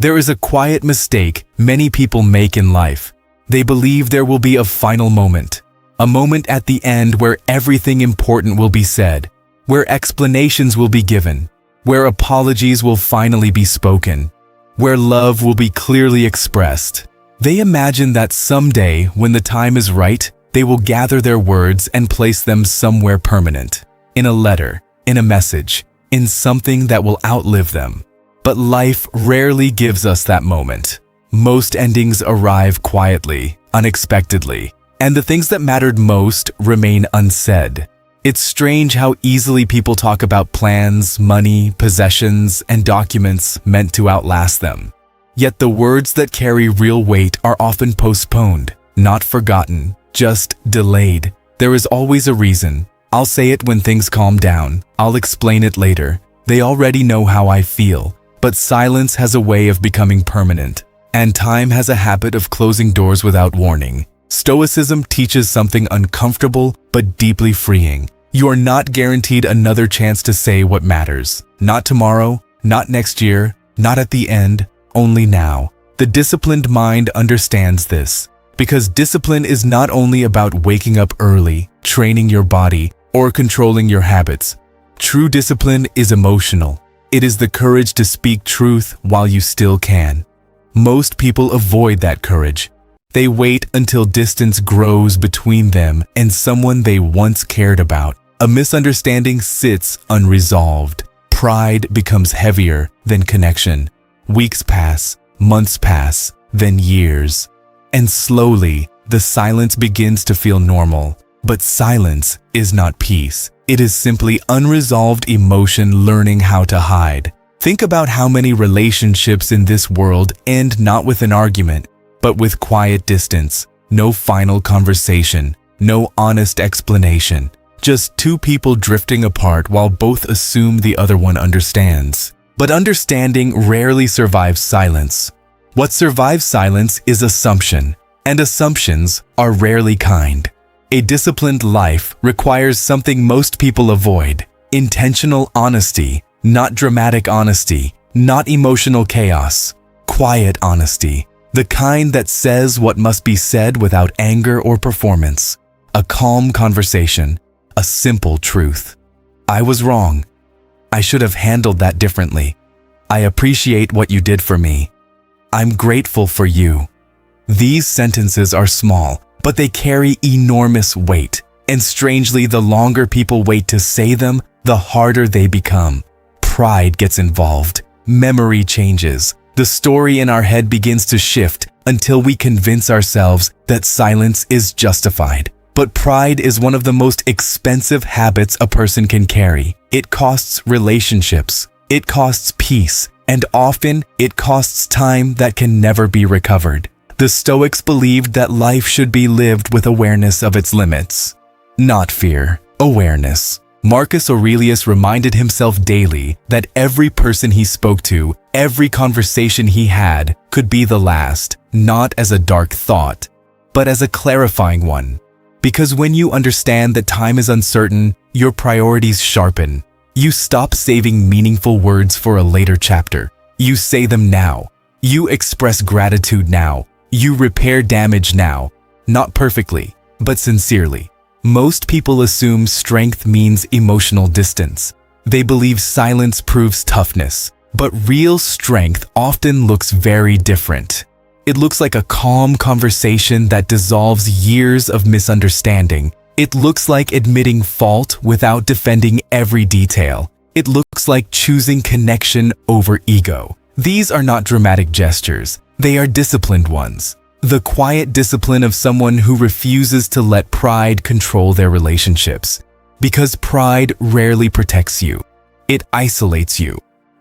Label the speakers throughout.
Speaker 1: There is a quiet mistake many people make in life. They believe there will be a final moment, a moment at the end where everything important will be said, where explanations will be given, where apologies will finally be spoken, where love will be clearly expressed. They imagine that someday, when the time is right, they will gather their words and place them somewhere permanent, in a letter, in a message, in something that will outlive them. But life rarely gives us that moment. Most endings arrive quietly, unexpectedly, and the things that mattered most remain unsaid. It's strange how easily people talk about plans, money, possessions, and documents meant to outlast them. Yet the words that carry real weight are often postponed, not forgotten, just delayed. There is always a reason. I'll say it when things calm down. I'll explain it later. They already know how I feel. But silence has a way of becoming permanent, and time has a habit of closing doors without warning. Stoicism teaches something uncomfortable but deeply freeing. You are not guaranteed another chance to say what matters. Not tomorrow, not next year, not at the end, only now. The disciplined mind understands this, because discipline is not only about waking up early, training your body, or controlling your habits. True discipline is emotional. It is the courage to speak truth while you still can. Most people avoid that courage. They wait until distance grows between them and someone they once cared about. A misunderstanding sits unresolved. Pride becomes heavier than connection. Weeks pass, months pass, then years. And slowly, the silence begins to feel normal. But silence is not peace. It is simply unresolved emotion learning how to hide. Think about how many relationships in this world end not with an argument, but with quiet distance. No final conversation, no honest explanation. Just two people drifting apart while both assume the other one understands. But understanding rarely survives silence. What survives silence is assumption, and assumptions are rarely kind. A disciplined life requires something most people avoid: intentional honesty, not dramatic honesty, not emotional chaos, quiet honesty, the kind that says what must be said without anger or performance, a calm conversation, a simple truth. I was wrong. I should have handled that differently. I appreciate what you did for me. I'm grateful for you. These sentences are small, but they carry enormous weight. And strangely, the longer people wait to say them, the harder they become. Pride gets involved. Memory changes. The story in our head begins to shift until we convince ourselves that silence is justified. But pride is one of the most expensive habits a person can carry. It costs relationships. It costs peace. And often, it costs time that can never be recovered. The Stoics believed that life should be lived with awareness of its limits. Not fear, awareness. Marcus Aurelius reminded himself daily that every person he spoke to, every conversation he had, could be the last, not as a dark thought, but as a clarifying one. Because when you understand that time is uncertain, your priorities sharpen. You stop saving meaningful words for a later chapter. You say them now. You express gratitude now. You repair damage now, not perfectly, but sincerely. Most people assume strength means emotional distance. They believe silence proves toughness, but real strength often looks very different. It looks like a calm conversation that dissolves years of misunderstanding. It looks like admitting fault without defending every detail. It looks like choosing connection over ego. These are not dramatic gestures. They are disciplined ones. The quiet discipline of someone who refuses to let pride control their relationships. Because pride rarely protects you. It isolates you.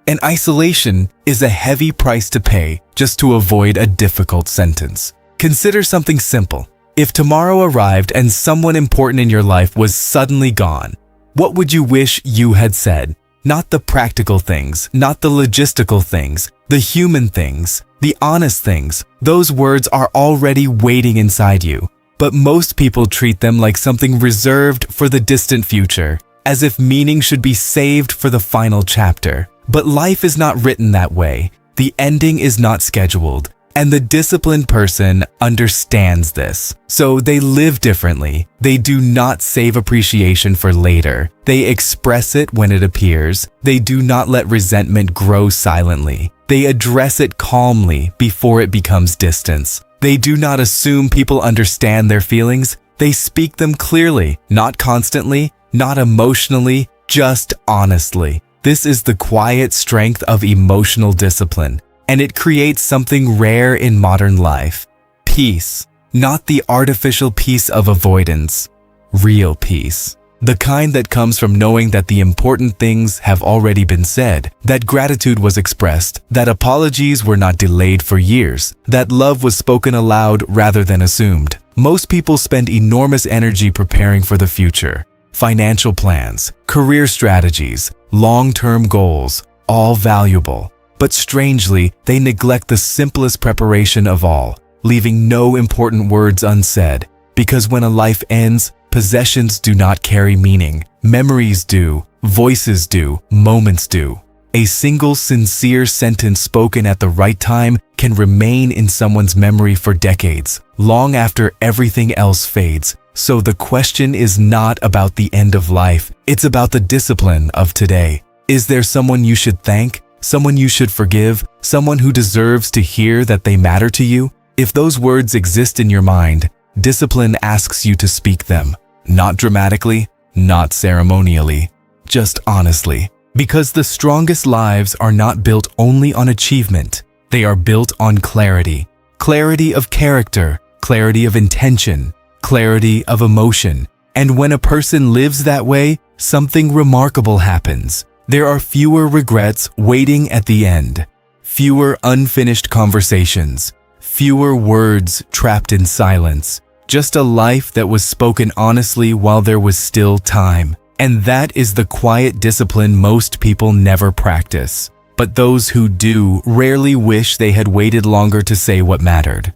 Speaker 1: And isolation is a heavy price to pay just to avoid a difficult sentence. Consider something simple. If tomorrow arrived and someone important in your life was suddenly gone, what would you wish you had said? Not the practical things, not the logistical things, the human things, the honest things. Those words are already waiting inside you. But most people treat them like something reserved for the distant future, as if meaning should be saved for the final chapter. But life is not written that way. The ending is not scheduled, and the disciplined person understands this. So they live differently. They do not save appreciation for later. They express it when it appears. They do not let resentment grow silently. They address it calmly before it becomes distance. They do not assume people understand their feelings. They speak them clearly, not constantly, not emotionally, just honestly. This is the quiet strength of emotional discipline, and it creates something rare in modern life. Peace, not the artificial peace of avoidance, real peace. The kind that comes from knowing that the important things have already been said, that gratitude was expressed, that apologies were not delayed for years, that love was spoken aloud rather than assumed. Most people spend enormous energy preparing for the future. Financial plans, career strategies, long-term goals, all valuable. But strangely, they neglect the simplest preparation of all, leaving no important words unsaid. Because when a life ends, possessions do not carry meaning. Memories do, voices do, moments do. A single sincere sentence spoken at the right time can remain in someone's memory for decades, long after everything else fades. So the question is not about the end of life, it's about the discipline of today. Is there someone you should thank? Someone you should forgive? Someone who deserves to hear that they matter to you? If those words exist in your mind, discipline asks you to speak them. Not dramatically, not ceremonially, just honestly. Because the strongest lives are not built only on achievement. They are built on clarity. Clarity of character, clarity of intention, clarity of emotion. And when a person lives that way, something remarkable happens. There are fewer regrets waiting at the end, fewer unfinished conversations, fewer words trapped in silence. Just a life that was spoken honestly while there was still time. And that is the quiet discipline most people never practice. But those who do rarely wish they had waited longer to say what mattered.